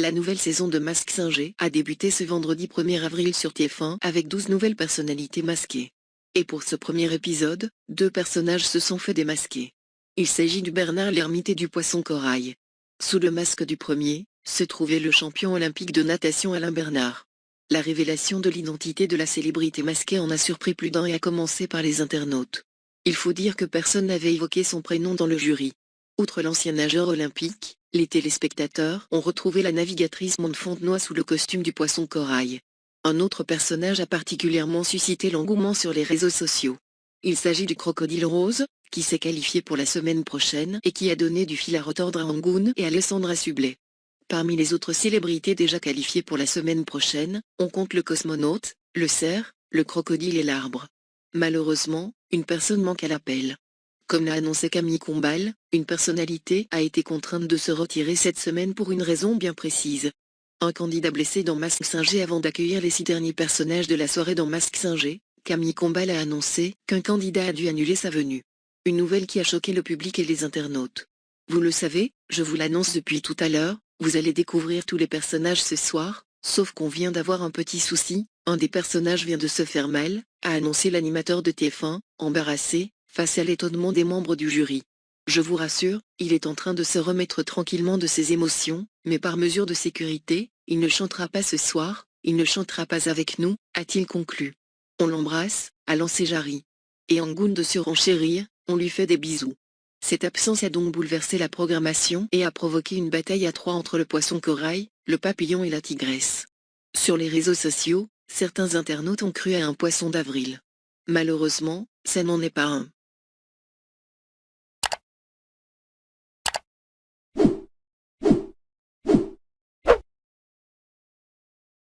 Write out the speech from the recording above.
La nouvelle saison de Mask Singer a débuté ce vendredi 1er avril sur TF1 avec 12 nouvelles personnalités masquées. Et pour ce premier épisode, 2 personnages se sont fait démasquer. Il s'agit du Bernard l'ermite et du poisson corail. Sous le masque du premier, se trouvait le champion olympique de natation Alain Bernard. La révélation de l'identité de la célébrité masquée en a surpris plus d'un et a commencé par les internautes. Il faut dire que personne n'avait évoqué son prénom dans le jury. Outre l'ancien nageur olympique, les téléspectateurs ont retrouvé la navigatrice Maude Fontenoy sous le costume du poisson corail. Un autre personnage a particulièrement suscité l'engouement sur les réseaux sociaux. Il s'agit du crocodile rose, qui s'est qualifié pour la semaine prochaine et qui a donné du fil à retordre à Angoune et à Alessandra Sublet. Parmi les autres célébrités déjà qualifiées pour la semaine prochaine, on compte le cosmonaute, le cerf, le crocodile et l'arbre. Malheureusement, une personne manque à l'appel. Comme l'a annoncé Camille Combal, une personnalité a été contrainte de se retirer cette semaine pour une raison bien précise. Un candidat blessé dans Mask Singer. Avant d'accueillir les 6 derniers personnages de la soirée dans Mask Singer, Camille Combal a annoncé qu'un candidat a dû annuler sa venue. Une nouvelle qui a choqué le public et les internautes. Vous le savez, je vous l'annonce depuis tout à l'heure, vous allez découvrir tous les personnages ce soir, sauf qu'on vient d'avoir un petit souci, un des personnages vient de se faire mal, a annoncé l'animateur de TF1, embarrassé, face à l'étonnement des membres du jury. Je vous rassure, il est en train de se remettre tranquillement de ses émotions, mais par mesure de sécurité, il ne chantera pas ce soir, il ne chantera pas avec nous, a-t-il conclu. On l'embrasse, a lancé Jarry. Et Angoune de surenchérir, on lui fait des bisous. Cette absence a donc bouleversé la programmation et a provoqué une bataille à 3 entre le poisson corail, le papillon et la tigresse. Sur les réseaux sociaux, certains internautes ont cru à un poisson d'avril. Malheureusement, ça n'en est pas un.